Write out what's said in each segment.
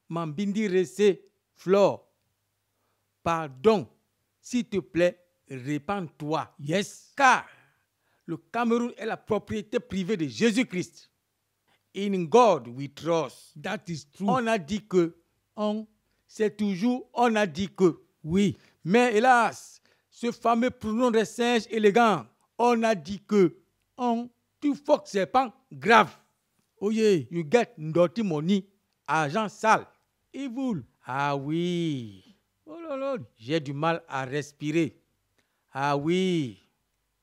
Mambindi Ressé, Flore. Pardon, s'il te plaît, répands-toi. Yes. Car le Cameroun est la propriété privée de Jésus-Christ. In God we trust. That is true. On a dit que. On. C'est toujours on a dit que. Oui. Mais hélas, ce fameux pronom de singe élégant, on a dit que. On. Tu faut que c'est pas grave. Oh yeah. You get dirty money, argent sale. Evil. Ah oui. Oh là là. J'ai du mal à respirer. Ah oui.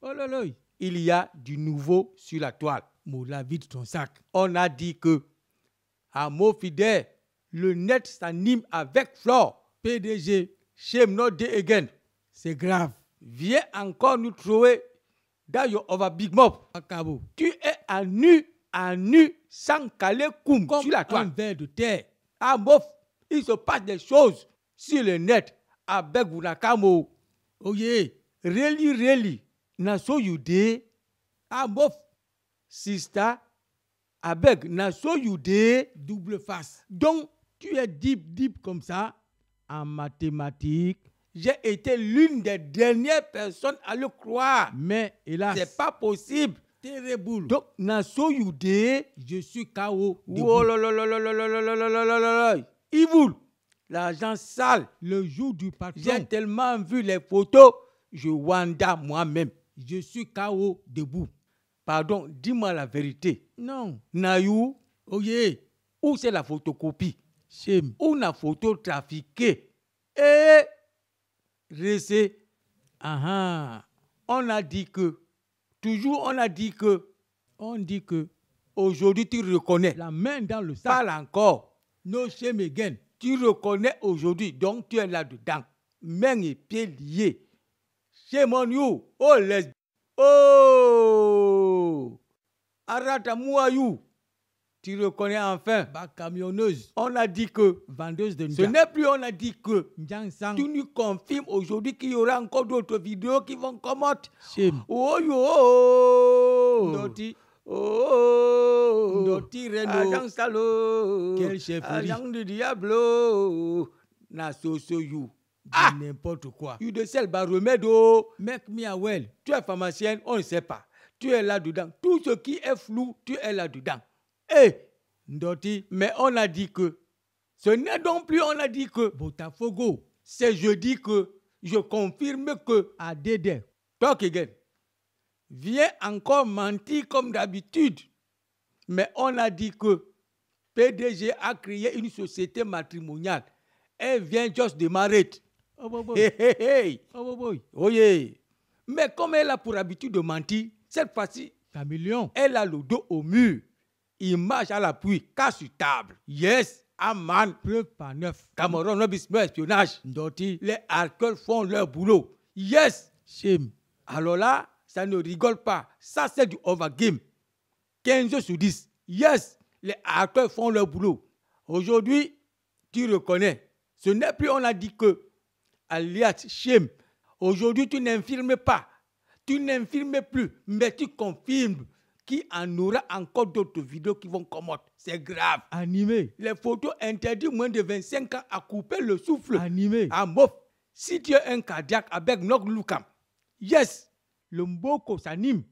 Oh là là. Il y a du nouveau sur la toile. Moula, vide ton sac. On a dit que, à mot fidèle, le net s'anime avec Flore. PDG, Shame not day again. c'est grave. Viens encore nous trouver dans your over big mob. Akabo. Tu es à nu, sans caler koum Comme sur la un toile. verre de terre. À mof, il se passe des choses sur le net avec Wunakamo. Oh yeah. Really, na so you dey. À mof, sister, avec na so you dey. Double face. Donc, Tu es deep comme ça. En mathématiques. j'ai été l'une des dernières personnes à le croire. Mais hélas. C'est pas possible. Terrible. Donc, na so you dey. Je suis KO. Oh là là là là là là là là là là là là là. Evil. L'argent sale. Le jour du patron. J'ai tellement vu les photos, je wanda moi-même. Je suis KO debout. Pardon, dis-moi la vérité. Non. Nayou, Oh yeah. où c'est la photocopie? Shame. Où la photo trafiquée? Et Ressé, on a dit que, toujours on a dit que, On dit que aujourd'hui tu reconnais. la main dans le sac. Parle encore. No shame again. Tu reconnais aujourd'hui, donc tu es là-dedans. Mains et pieds liés. Shame on you. Oh, les... Oh! Aratamouayou. Tu reconnais enfin. Ba camionneuse. On a dit que, Vendeuse de ce Nja. n'est plus on a dit que. Njang Sang. Tu nous confirmes aujourd'hui qu'il y aura encore d'autres vidéos qui vont commenter. Shame. Oh yo! Ndoti. Oh! Ndoti Reno. Agent Salo! Quelle chefferie. Agent du Diablo! Na so you. De n'importe quoi. You de sel ba remède oh. Make me a well. Tu es pharmacienne, on ne sait pas. Tu es là-dedans. Tout ce qui est flou, tu es là-dedans. Eh! Ndoti. Mais on a dit que. Ce n'est donc plus on a dit que. Botafogo. C'est jeudi que. Je confirme que. Adede. Talk again. Viens encore mentir comme d'habitude. Mais on a dit que PDG a créé une société matrimoniale. Elle vient juste démarrer. Oh boy. Hey, hey, hey. Oh boy. Oh yeah. Mais comme elle a pour habitude de mentir, cette fois-ci, Caméléon. elle a le dos au mur. Image à l'appui, cas sur table. Yes, aman. Preuve par 9. Cameroun, no business, espionnage. Ndoti. Les hackers font leur boulot. Yes. Shame. Alors là, ça ne rigole pas. Ça, c'est du overgame. 15 sur 10. Yes, les hackers font leur boulot. Aujourd'hui, tu reconnais. Ce n'est plus, on a dit que, alias shame. Aujourd'hui, tu n'infirmes pas. Tu n'infirmes plus, mais tu confirmes qu'il en aura encore d'autres vidéos qui vont commenter. C'est grave. Animé. Les photos interdites moins de 25 ans à couper le souffle. Animé. À mof. Si tu es un cardiaque avec Nog Lukam, yes, Le mboko s'anime.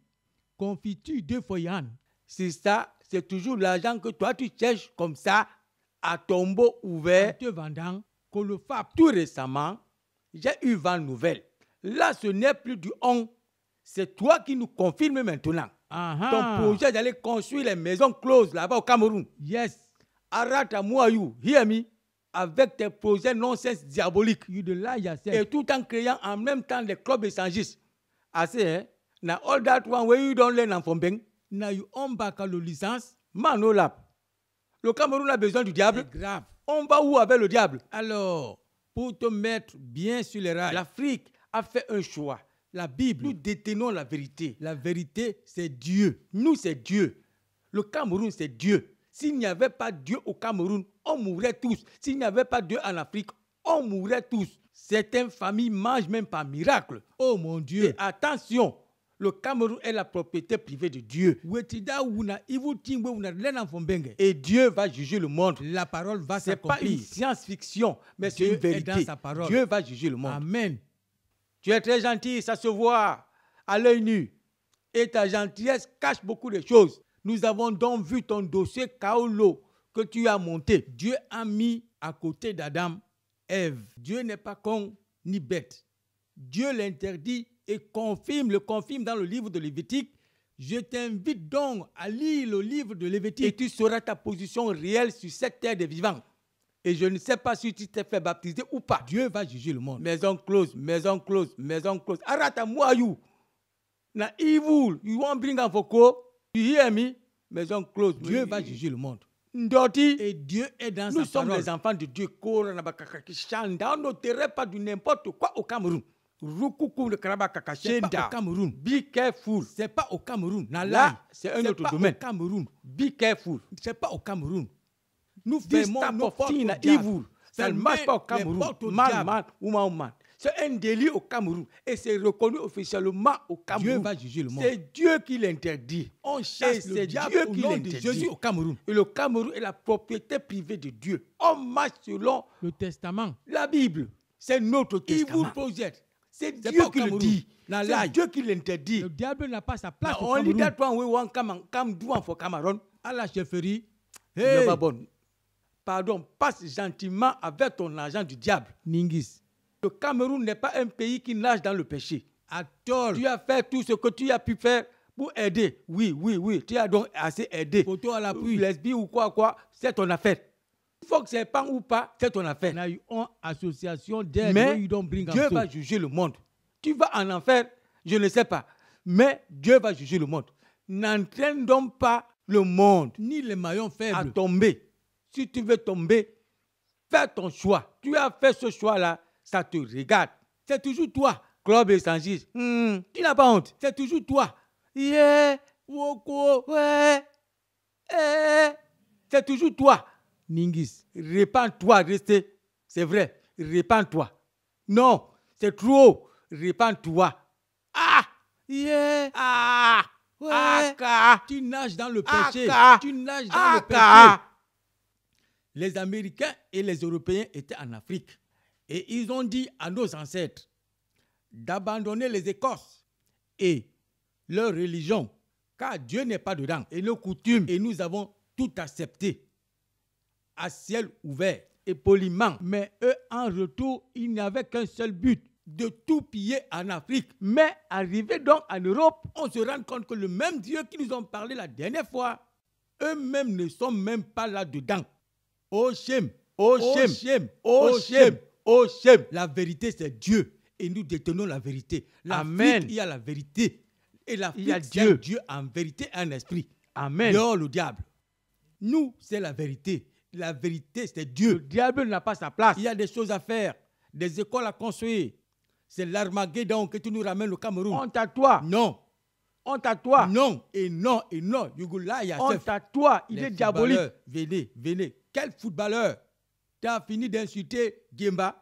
Confiture de Foyan. c'est ça, c'est toujours l'argent que toi tu cherches comme ça à tombeau ouvert. Te vendant. Kolofap. Tout récemment, j'ai eu 20 nouvelles. Là, ce n'est plus du on. C'est toi qui nous confirmes maintenant. Ton projet d'aller construire les maisons closes là-bas au Cameroun. Yes. Arata Mouayou, hear me, avec tes projets non-sens diaboliques. You de là, Et tout en créant en même temps des clubs échangistes. Assez, hein? Now all that one where you don't learn from Beng. Na you on back à le licence. Manolap. Le Cameroun a besoin du diable. C'est grave. On va où avec le diable? Alors, pour te mettre bien sur les rails, L'Afrique a fait un choix. la Bible, Nous détenons la vérité. la vérité, c'est Dieu. Nous, c'est Dieu. Le Cameroun, c'est Dieu. S'il n'y avait pas Dieu au Cameroun, on mourrait tous. S'il n'y avait pas Dieu en Afrique, on mourrait tous. Certaines familles mangent même par miracle. Oh mon Dieu. Et attention, Le Cameroun est la propriété privée de Dieu. Wetida wuna evil thing we wuna lena fombenge. Et Dieu va juger le monde. La parole va Ce n'est pas une s'accomplir. science-fiction, mais c'est Dieu une vérité. est dans sa parole. Dieu va juger le monde. Amen. Tu es très gentil, ça se voit à l'œil nu. Et ta gentillesse cache beaucoup de choses. Nous avons donc vu ton dossier Kaolo que tu as monté. Dieu a mis à côté d'Adam Ève. Dieu n'est pas con ni bête. Dieu l'interdit et le confirme dans le livre de Lévitique. Je t'invite donc à lire le livre de Et Lévitique. tu sauras ta position réelle sur cette terre des vivants. Et je ne sais pas si tu t'es fait baptiser ou pas. Dieu va juger le monde. Maison close, maison close, maison close. Arata moi you. Na evil, you want bring am for ko? You hear me? Maison close. Dieu va juger le monde. Ndoti. Et Dieu est dans Nous sa sommes parole. les enfants de Dieu. On n'ôterait pas du n'importe quoi au Cameroun. Rukuku de C'est pas Karabakakashenda. au Cameroun. Be careful. C'est pas au Cameroun. Là, c'est un autre pas domaine. au Cameroun. Be careful. C'est pas au Cameroun. Nous This faisons type nos of portes thing au is diable. evil. Ça ne Fermez marche pas au les Cameroun. portes au Man, diable. man, woman, woman. C'est un délit au Cameroun. Et c'est reconnu officiellement au Cameroun. Dieu va juger le monde. C'est Dieu qui l'interdit. On chasse Et le c'est diable Dieu au qui nom de l'interdit. Jésus au Cameroun. Et le Cameroun est la propriété privée de Dieu. On marche selon Le testament. la Bible. C'est notre testament. Evil project. C'est C'est Dieu pas au qui le Cameroun. dit. Dans C'est l'âge. Dieu qui l'interdit. Le diable n'a pas sa place au Only Cameroun. that one we want come do one for Cameroun. À la chefferie. Ne Hey, va bon. Pardon, passe gentiment avec ton argent du diable. Ningis. Le Cameroun n'est pas un pays qui nage dans le péché. À tort. Tu as fait tout ce que tu as pu faire pour aider. Oui, oui, oui. Tu as donc assez aidé. Photo à l'appui. Lesbie ou quoi, c'est ton affaire. Il faut que c'est pas ou pas, c'est ton affaire. On a eu une association d'aide. Mais where you don't bring Dieu am va so. juger le monde. Tu vas en enfer, je ne sais pas. Mais Dieu va juger le monde. N'entraîne donc pas le monde Ni les maillons à faibles. tomber. Si tu veux tomber, fais ton choix. Tu as fait ce choix-là, ça te regarde. C'est toujours toi. Club échangiste. Tu n'as pas honte. C'est toujours toi. Yeah, Woko. ouais, c'est toujours toi. Ningis. Répands-toi, restez. C'est vrai, répands-toi. Non, c'est trop. Répands-toi. Ah, Yeah. ah, Ouais. aka, Tu nages dans le péché. aka, Tu nages dans le péché. aka. Les Américains et les Européens étaient en Afrique. Et ils ont dit à nos ancêtres d'abandonner les Écosses et leur religion, car Dieu n'est pas dedans, et nos coutumes. Et nous avons tout accepté à ciel ouvert et poliment. Mais eux, en retour, ils n'avaient qu'un seul but, de tout piller en Afrique. Mais arrivé donc en Europe, on se rend compte que le même Dieu qui nous ont parlé la dernière fois, eux-mêmes ne sont même pas là-dedans. Oh shame, Oh oh shame, shame, oh oh shame, shame. oh shame. La vérité, c'est Dieu. Et nous détenons la vérité. Amen. Il y a la vérité. Et l'Afrique, Il y a c'est Dieu. Dieu en vérité et en esprit. Amen. Dehors le diable. Nous, c'est la vérité. La vérité, c'est Le Dieu. diable n'a pas sa place. Il y a des choses à faire, des écoles à construire. C'est l'Armageddon que tu nous ramènes au Cameroun. Honte à toi. Non, Honte à toi. non, et non, et non. You go lie yourself. Honte à toi. Il Les est diabolique. footballeurs, venez, venez. Quel footballeur? Tu as fini d'insulter Gemba.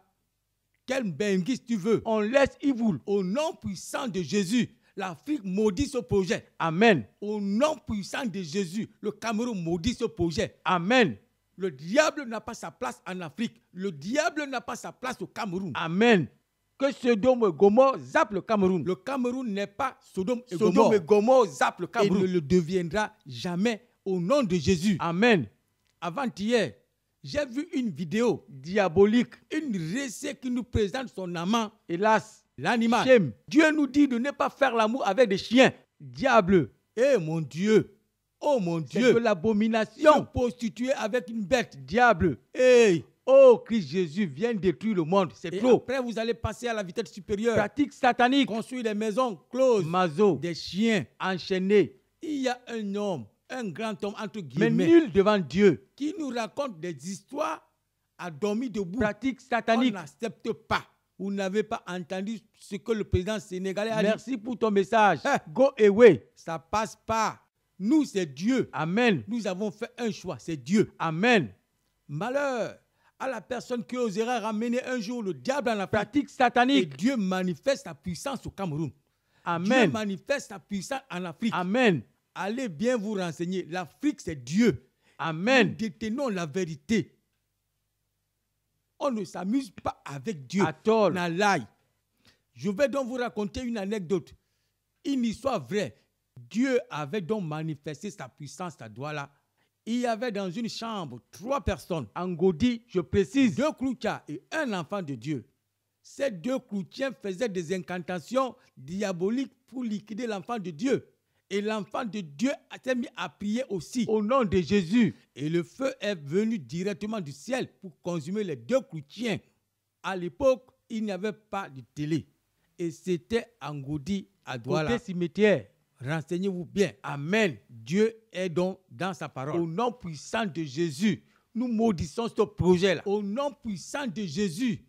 Quel benguiste tu veux? On laisse evil. Au nom puissant de Jésus, l'Afrique maudit ce projet. Amen. Au nom puissant de Jésus, le Cameroun maudit ce projet. Amen. Le diable n'a pas sa place en Afrique. Le diable n'a pas sa place au Cameroun. Amen. Que Sodome et Gomorrhe zappe le Cameroun. Le Cameroun n'est pas Sodome et Sodome Gomorrhe. et Gomorrhe zappe le Et ne Cameroun. le deviendra jamais au nom de Jésus. Amen. Avant-hier, j'ai vu une vidéo, Diabolique. une recette qui nous présente son amant, Hélas. l'animal. Shame. Dieu nous dit de ne pas faire l'amour avec des chiens. Diable. Eh mon Dieu, oh mon C'est Dieu, de l'abomination. se prostituer avec une bête. Diable. Hey. Oh, Christ Jésus vient détruire le monde. C'est Et trop. après, vous allez passer à la vitesse supérieure. Pratique satanique. Construire des maisons closes, Mazo. des chiens. Enchaîné. Il y a un homme, un grand homme entre Mais guillemets, nul devant Dieu. qui nous raconte des histoires à dormir debout. Pratique On satanique. n'accepte pas. Vous n'avez pas entendu ce que le président sénégalais a dit. Merci pour ton message. Eh. Go away. Ça passe pas. Nous, c'est Dieu. Amen. Nous avons fait un choix, c'est Dieu. Amen. Malheur à la personne qui osera ramener un jour le diable en Afrique. Pratique Et satanique. Dieu manifeste sa puissance au Cameroun. Amen. Dieu manifeste sa puissance en Afrique. Amen. Allez bien vous renseigner. L'Afrique, c'est Dieu. Amen. Nous détenons la vérité. On ne s'amuse pas avec Dieu. At all. On lie. Je vais donc vous raconter une anecdote. Une histoire vraie. Dieu avait donc manifesté sa puissance, sa doigt-là. Il y avait dans une chambre 3 personnes. Angodi, je précise. 2 cloutiers et un enfant de Dieu. Ces 2 cloutiers faisaient des incantations diaboliques pour liquider l'enfant de Dieu. Et l'enfant de Dieu s'est mis à prier aussi. Au nom de Jésus. Et le feu est venu directement du ciel pour consumer les 2 cloutiers. À l'époque, il n'y avait pas de télé. Et c'était Angodi à Douala. Côté cimetière. Renseignez-vous bien. Amen. Dieu est donc dans sa parole. Au nom puissant de Jésus, nous maudissons ce projet-là. Au nom puissant de Jésus,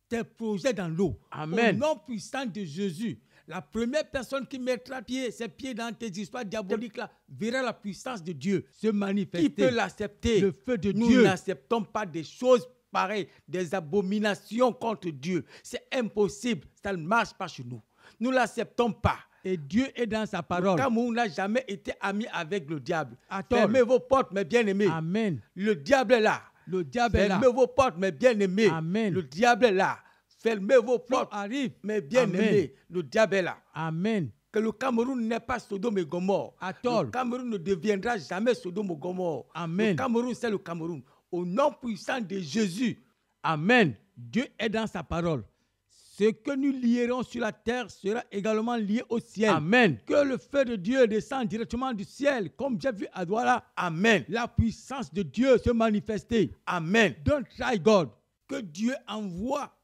tes projets dans l'eau. Amen. Au nom puissant de Jésus, la première personne qui mettra ses pieds dans tes histoires diaboliques-là verra la puissance de Dieu se manifester. Qui peut l'accepter? Le feu de Nous Dieu. Nous n'acceptons pas des choses pareilles, des abominations contre Dieu. C'est impossible. Ça ne marche pas chez nous. Nous ne l'acceptons pas. Et Dieu est dans sa parole. Le Cameroun n'a jamais été ami avec le diable. Attends. Fermez vos portes, mes bien-aimés. Amen. Le diable est là. Le diable est là. Fermez vos portes, mes bien-aimés. Amen. Le diable est là. Fermez vos portes, arrive. mes bien-aimés. Le diable est là. Amen. Que le Cameroun n'est pas Sodome et Gomorrhe. Attends. Le Cameroun ne deviendra jamais Sodome et Gomorrhe. Amen. Le Cameroun, c'est le Cameroun. Au nom puissant de Jésus. Amen. Dieu est dans sa parole. Ce que nous lierons sur la terre sera également lié au ciel. Amen. Que le feu de Dieu descende directement du ciel, comme j'ai vu à Douala. Amen. La puissance de Dieu se manifester. Amen. Don't try God. Que Dieu envoie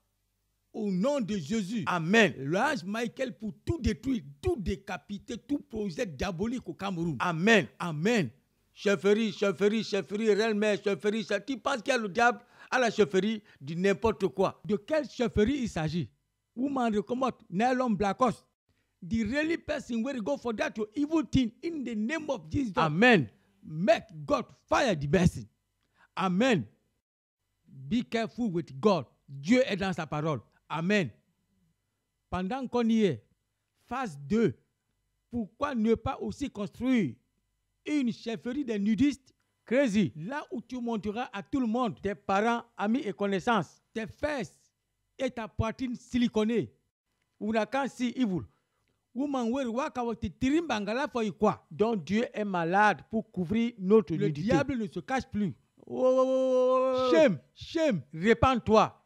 au nom de Jésus. Amen. L'ange Michael pour tout détruire, tout décapiter, tout projet diabolique au Cameroun. Amen. Amen. Chefferie, réellement, chefferie. Tu penses qu'il y a le diable à la chefferie du n'importe quoi? De quelle chefferie il s'agit? Woman recommend nylon blackos. The really person will go for that your evil thing in the name of Jesus. Amen. Make God fire the person. Amen. Be careful with God. Dieu est dans sa parole. Amen. Pendant qu'on y est, phase 2, pourquoi ne pas aussi construire une chefferie des nudistes? Crazy. Là où tu montreras à tout le monde, tes parents, amis et connaissances, tes fesses et ta poitrine siliconée. Unakansi evil. Woman will walk out the tirimbangala for quoi? Donc Dieu est malade pour couvrir notre nudité. Le diable ne se cache plus. Oh. Shame, répands-toi.